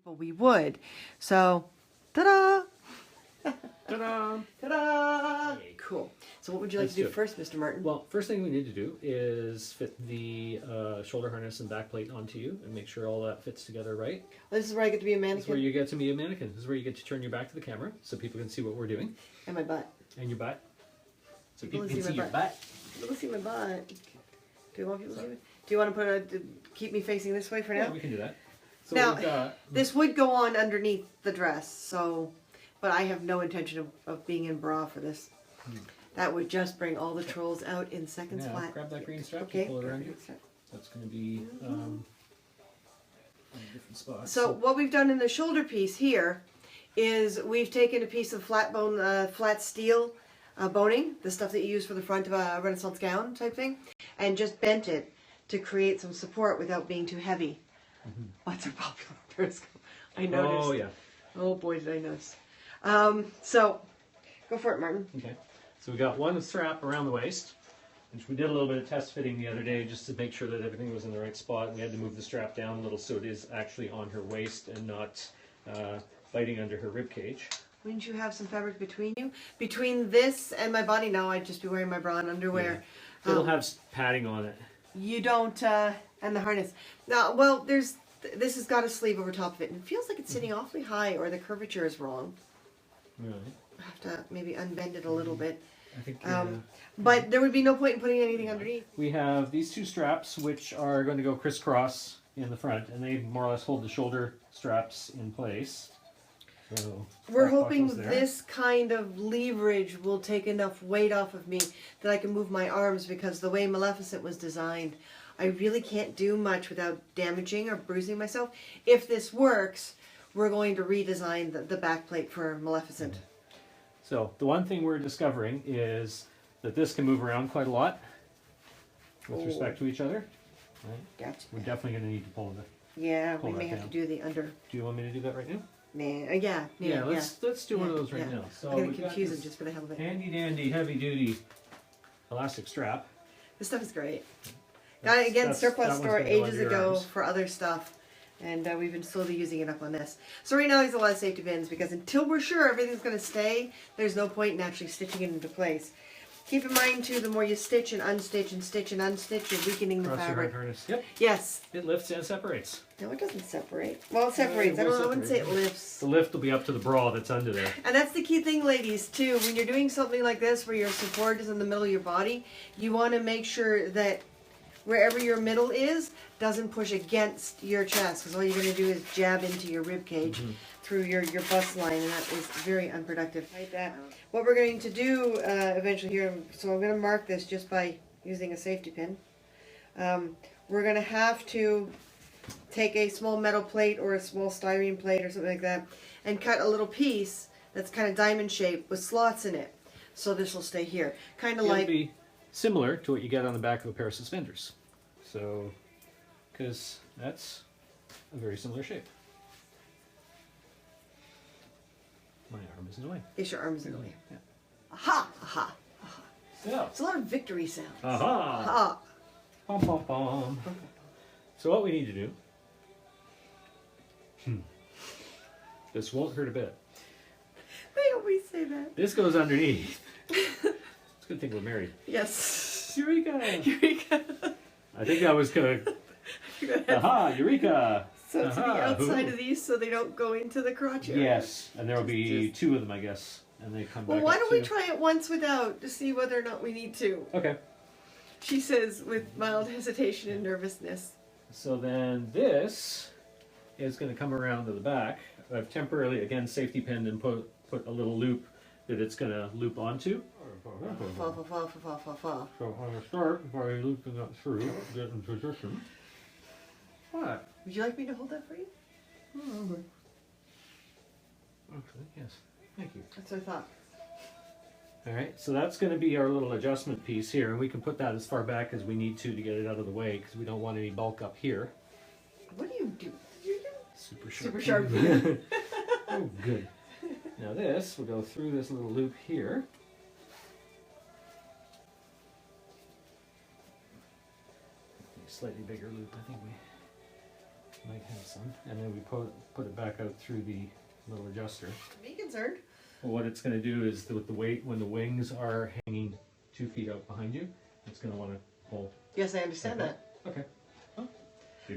people we would. So, ta-da! Ta-da! Ta-da! Yay. Cool. So what would you like to do first, Mr. Martin? Well, first thing we need to do is fit the shoulder harness and back plate onto you and make sure all that fits together right. This is where I get to be a mannequin. This is where you get to be a mannequin. This is where you get to turn your back to the camera so people can see what we're doing. And my butt. And your butt. So People people can see see my your butt. People see my butt. Do you want people to see it? Do you want to keep me facing this way for now? Yeah, we can do that. So now, we've got, this would go on underneath the dress, so, but I have no intention of being in bra for this. That would just bring all the trolls out in seconds flat. Grab that green strap, Okay. pull it around you. That's going to be in a different spot. So what we've done in the shoulder piece here is we've taken a piece of flat steel boning, the stuff that you use for the front of a Renaissance gown type thing, and just bent it to create some support without being too heavy. Butts are popular in Periscope. I noticed. Oh, yeah. Oh, boy, did I notice. So, go for it, Martin. Okay. So we got one strap around the waist, which we did a little bit of test fitting the other day just to make sure that everything was in the right spot. We had to move the strap down a little so it is actually on her waist and not biting under her rib cage. Wouldn't you have some fabric between you? Between this and my body? No, I'd just be wearing my bra and underwear. Yeah. It'll have padding on it. You don't, and the harness. Now, well, this has got a sleeve over top of it, and it feels like it's sitting awfully high, or the curvature is wrong. Really? I have to maybe unbend it a little bit. I think, but there would be no point in putting anything underneath. We have these two straps, which are going to go crisscross in the front, and they more or less hold the shoulder straps in place. So we're hoping this kind of leverage will take enough weight off of me that I can move my arms, because the way Maleficent was designed, I really can't do much without damaging or bruising myself. If this works, we're going to redesign the back plate for Maleficent. So the one thing we're discovering is that this can move around quite a lot with respect to each other. Right? Gotcha. We're definitely going to need to pull it. Yeah, we may have to do the under. Do you want me to do that right now? Nah, let's do one of those right now. So I'm going to confuse them just for the hell of it. Handy dandy, heavy duty elastic strap. This stuff is great. Got it again, surplus store ages ago for other stuff. And we've been slowly using it up on this. So right now there's a lot of safety pins, because until we're sure everything's going to stay, there's no point in actually stitching it into place. Keep in mind too, the more you stitch and unstitch and stitch and unstitch, you're weakening the fabric. Harness. Yep. Yes. It lifts and separates. No, it doesn't separate. Well, it separates. I wouldn't say it lifts. The lift will be up to the bra that's under there. And that's the key thing, ladies, too. When you're doing something like this where your support is in the middle of your body, you want to make sure that wherever your middle is doesn't push against your chest, because all you're going to do is jab into your rib cage through your bust line, and that is very unproductive. Like that. What we're going to do eventually here, so I'm going to mark this just by using a safety pin. We're going to have to take a small metal plate or a small styrene plate or something like that and cut a little piece that's kind of diamond shaped with slots in it. So this will stay here. Kind of like... be similar to what you get on the back of a pair of suspenders. So, because that's a very similar shape. My arm is in the way. Yes, your arm is in the way. Yeah. Aha! Aha! Aha. So, It's a lot of victory sounds. aha! Aha! Pom pom pom. So what we need to do, this won't hurt a bit. They always say that. This goes underneath. It's a good thing we're married. Yes. Eureka! Eureka. I think that was good. Aha! Eureka! So to the outside of these, so they don't go into the crotch area. Yes, and there will be two of them, I guess, and they come back. Well, why don't we try it once without to see whether or not we need to? Okay. She says with mild hesitation and nervousness. So then this is going to come around to the back. I've temporarily, again, safety pinned and put a little loop that it's going to loop onto. Fa, fa, fa, fa, fa, fa, fa. So I'm going to start by looping that through, get in position. What? Would you like me to hold that for you? Oh, okay. Actually, yes. Thank you. That's what I thought. Alright, so that's going to be our little adjustment piece here, and we can put that as far back as we need to get it out of the way, because we don't want any bulk up here. What do you do? Super sharp. Super sharp. Oh, good. Now this will go through this little loop here. Slightly bigger loop, I think we might have one, and then we put it back out through the little adjuster. Be concerned. Well, what it's going to do is with the weight, when the wings are hanging 2 feet out behind you, it's going to want to pull. Yes, I understand that. Okay. Well,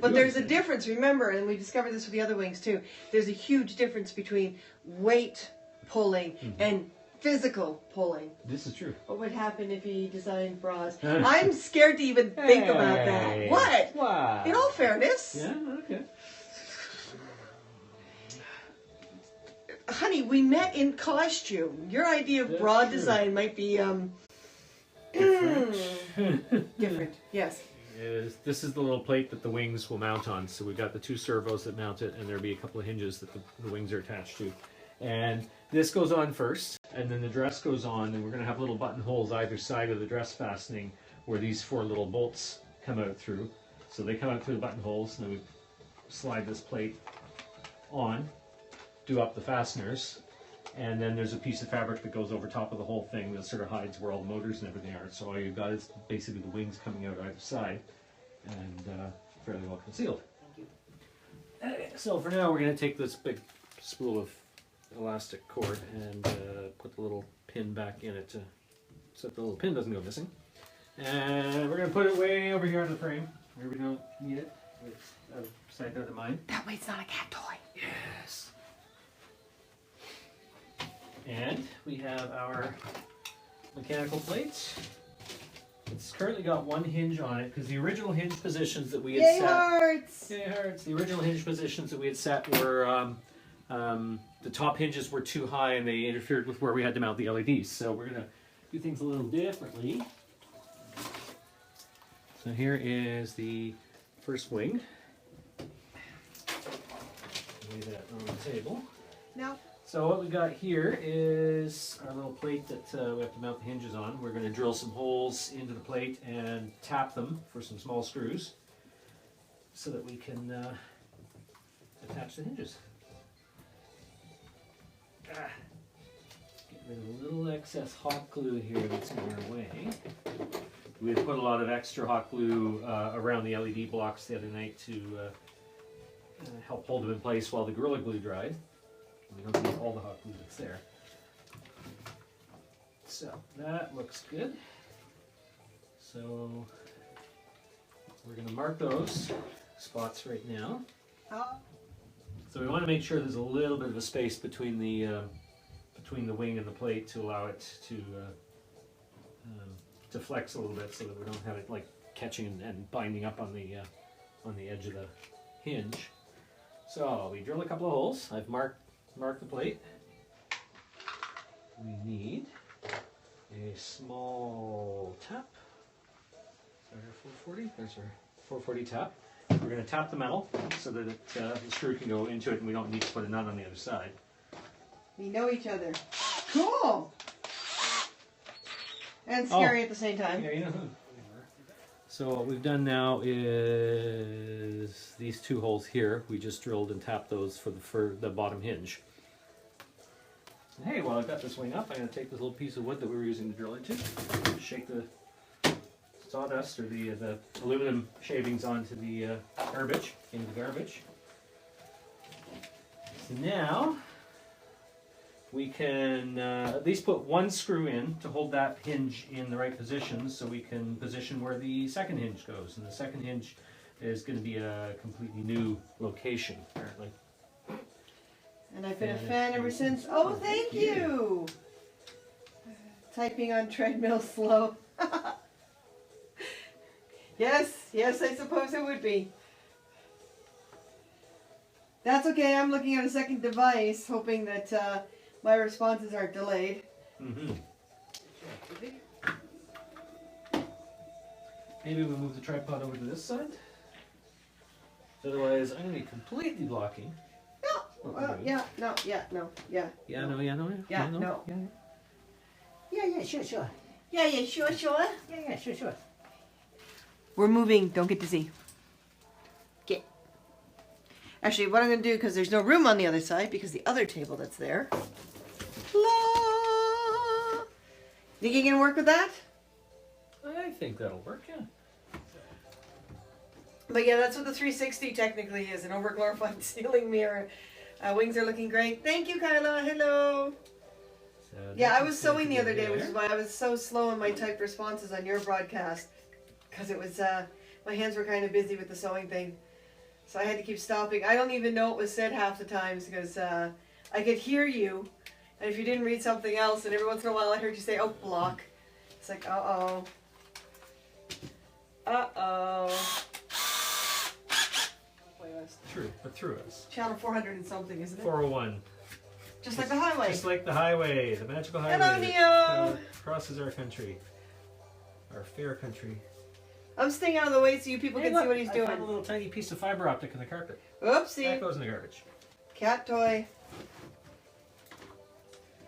But there's a difference, remember, and we discovered this with the other wings too. There's a huge difference between weight pulling and physical pulling. This is true. What would happen if he designed bras? I'm scared to even think about that. What? Wow. In all fairness. Yeah, okay. Honey, we met in costume. Your idea of That's bra true. design might be different. Yes. This is the little plate that the wings will mount on. So we've got the 2 servos that mount it, and there'll be a couple of hinges that the wings are attached to. And this goes on first, and then the dress goes on, and we're going to have little buttonholes either side of the dress fastening where these 4 little bolts come out through. So they come out through the buttonholes, and then we slide this plate on, do up the fasteners, and then there's a piece of fabric that goes over top of the whole thing that sort of hides where all the motors and everything are. So all you've got is basically the wings coming out either side, and fairly well concealed. Thank you. So for now, we're going to take this big spool of elastic cord and put the little pin back in it so that the little pin doesn't go missing. And we're going to put it way over here on the frame where we don't need it. It's outside out of mind. That way it's not a cat toy. Yes. And we have our mechanical plates. It's currently got 1 hinge on it because the original hinge positions that we had Yay, set. hearts! Yay, hearts! The original hinge positions that we had set were the top hinges were too high and they interfered with where we had to mount the LEDs. So we're gonna do things a little differently. So here is the first wing. Lay that on the table. No. So what we got here is our little plate that we have to mount the hinges on. We're going to drill some holes into the plate and tap them for some small screws so that we can attach the hinges. Get rid of a little excess hot glue here that's in our way. We had put a lot of extra hot glue around the LED blocks the other night to help hold them in place while the Gorilla Glue dried. We don't need all the hot glue that's there. So that looks good. So we're going to mark those spots right now. So we want to make sure there's a little bit of a space between the wing and the plate to allow it to flex a little bit, so that we don't have it like catching and binding up on the edge of the hinge. So we drill a couple of holes. I've marked the plate. We need a small tap. Is that our 440? There's our 440 tap. We're going to tap the metal so that the screw can go into it and we don't need to put a nut on the other side. We know each other. Cool! And scary at the same time. Yeah, you know who. So what we've done now is these 2 holes here. We just drilled and tapped those for the bottom hinge. And hey, while I've got this wing up, I'm going to take this little piece of wood that we were using to drill into, shake the sawdust or the aluminum shavings onto the garbage, into the garbage. So now we can at least put 1 screw in to hold that hinge in the right position, so we can position where the second hinge goes. And the second hinge is going to be a completely new location, apparently. And I've been a fan ever since. Oh, thank you! Typing on treadmill slow. Yes, I suppose it would be. That's okay, I'm looking at a second device, hoping that my responses aren't delayed. Mm-hmm. Maybe we move the tripod over to this side. Otherwise, I'm going to be completely blocking. No, yeah, no, yeah, no, yeah. Yeah, no, yeah, no, Yeah, no. Yeah, sure. sure. Yeah, sure. We're moving, don't get dizzy. Get. Actually, what I'm going to do, because there's no room on the other side, because the other table that's there. La! Think you can work with that? I think that'll work, yeah. But yeah, that's what the 360 technically is, an over-glorified ceiling mirror. Wings are looking great. Thank you, Kyla. Hello. So Yeah, I that's was sewing the other day, there. which is why I was so slow in my typed responses on your broadcast. Because it was, my hands were kind of busy with the sewing thing. So I had to keep stopping. I don't even know what was said half the times because I could hear you. And if you didn't read something else, and every once in a while I heard you say, oh, block. It's like, uh-oh. Uh-oh. Through, but through us. Channel 400 and something, isn't it? 401. Just like the highway. Just like the highway, the magical highway. Hello, that, Neo. crosses our country. Our fair country. I'm staying out of the way so you people Hey, can look, see what he's I doing. found a little tiny piece of fiber optic in the carpet. That Oopsie. goes in the garbage. Cat toy.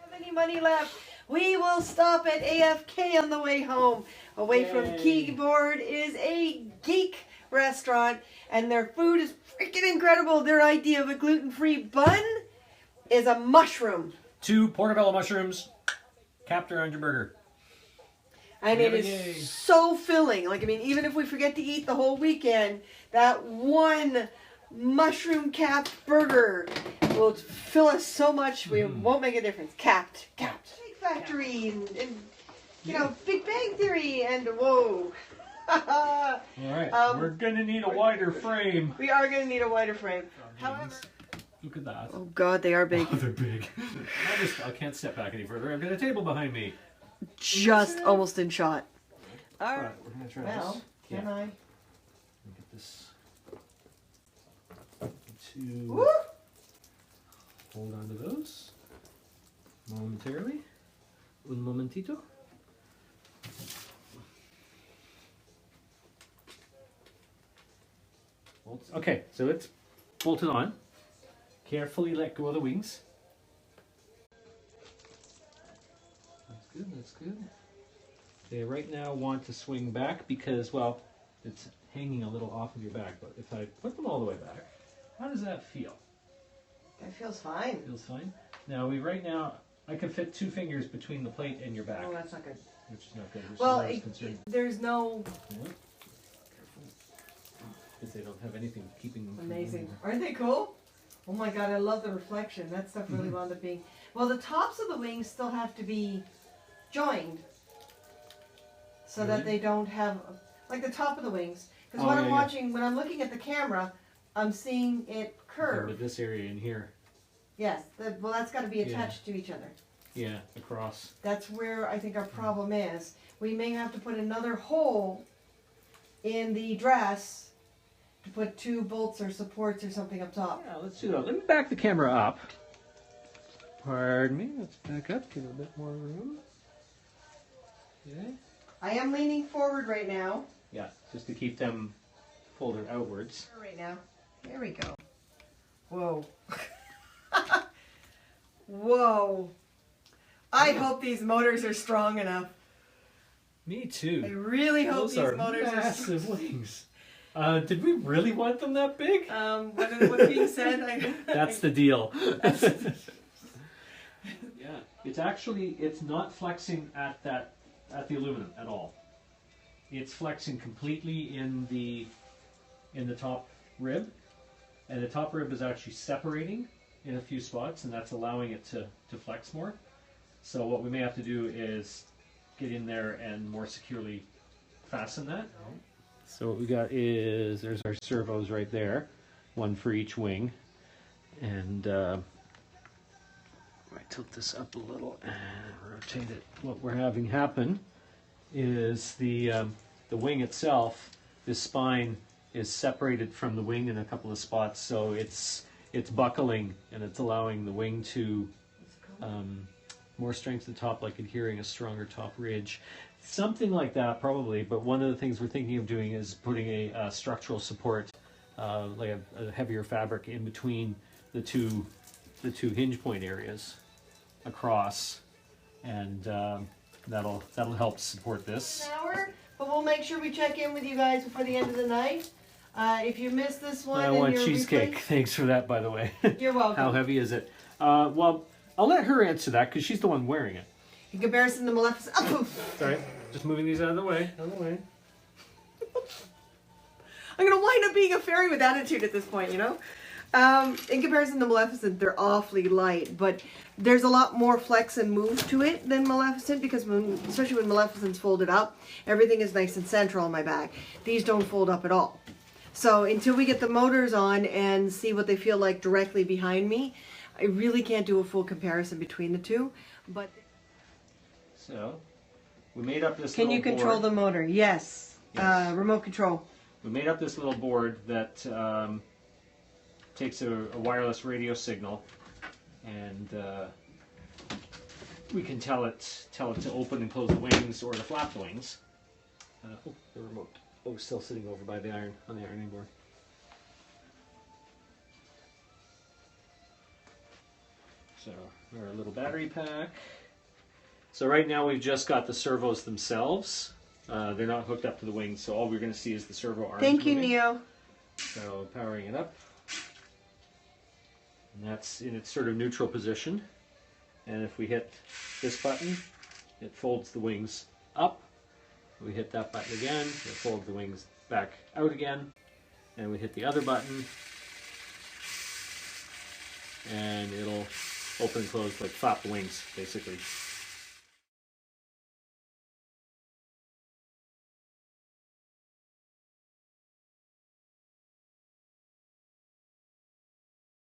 Have any money left? We will stop at AFK on the way home. Away from Yay. keyboard is a geek restaurant, and their food is freaking incredible. Their idea of a gluten-free bun is a mushroom. 2 portobello mushrooms capped around your burger. And it Yay. is so filling. Like, I mean, even if we forget to eat the whole weekend, that one mushroom capped burger will fill us so much we won't make a difference. Capped. Shake Factory and you know, Big Bang Theory and whoa. Alright, we're gonna need a wider frame. We are going to need a wider frame. However, Look at that. oh God, they are big. Oh, they're big. I can't step back any further. I've got a table behind me. Just almost in shot. All right. Alright, we're gonna try Well, this. can Yeah. I? Get this to Woo! hold on to those momentarily. Un momentito. Okay, so it's bolted on. Carefully let go of the wings. That's good, that's good. They right now want to swing back because, well, it's hanging a little off of your back, but if I put them all the way back, how does that feel? That feels fine. Feels fine. Now, right now, I can fit 2 fingers between the plate and your back, Oh, that's not good. which is not good. Which Well, is why I was concerned. there's no Yeah. Careful. Because they don't have anything keeping them from amazing. moving. Aren't they cool? Oh my God, I love the reflection. That stuff really wound up being. Well, the tops of the wings still have to be joined so that Really? they don't have, like the top of the wings. Because Oh, when yeah, I'm yeah. watching, when I'm looking at the camera, I'm seeing it curve. With this area in here. Yes, well, that's got to be Yeah. attached to each other. Yeah, across. That's where I think our problem is. We may have to put another hole in the dress to put 2 bolts or supports or something up top. Yeah, let's do that. Let me back the camera up. Pardon me. Let's back up. Give it a bit more room. Okay. I am leaning forward right now. Yeah, just to keep them folded outwards. Right now. There we go. Whoa. Whoa. I hope these motors are strong enough. Me I too. really hope Those these are motors are strong. massive wings. Did we really want them that big? What's being said? That's the deal. Yeah, it's not flexing at the aluminum at all. It's flexing completely in the top rib, and the top rib is actually separating in a few spots, and that's allowing it to flex more. So what we may have to do is get in there and more securely fasten that. So what we got is, there's our servos right there, one for each wing, and I tilt this up a little and rotate it. What we're having happen is the wing itself, this spine is separated from the wing in a couple of spots, so it's buckling and it's allowing the wing to more strength at the top, like adhering a stronger top ridge. Something like that probably, but one of the things we're thinking of doing is putting a structural support, like a heavier fabric in between the two hinge point areas across, and that'll help support this. Hour, but we'll make sure we check in with you guys before the end of the night. If you missed this one, I and want you're cheesecake. replay- Thanks for that, by the way. You're welcome. How heavy is it? Well, I'll let her answer that because she's the one wearing it. In comparison to Maleficent. Sorry, just moving these out of the way. Out of the way. I'm gonna wind up being a fairy with attitude at this point, you know? In comparison to Maleficent, they're awfully light, but there's a lot more flex and move to it than Maleficent, because especially when Maleficent's folded up, everything is nice and central on my back. These don't fold up at all. So until we get the motors on and see what they feel like directly behind me, I really can't do a full comparison between the two. But So, we made up this can little you control board. the motor? Yes. Yes. Remote control. We made up this little board that takes a wireless radio signal, and we can tell it to open and close the wings or to flap the wings. Oh, the remote. Oh, still sitting over by the iron on the ironing board. So our little battery pack. So right now we've just got the servos themselves. They're not hooked up to the wings, so all we're going to see is the servo arms. Thank you, moving. Neo. So powering it up. And that's in its sort of neutral position. And if we hit this button, it folds the wings up. We hit that button again, it folds the wings back out again. And we hit the other button, and it'll open and close, like flap the wings, basically.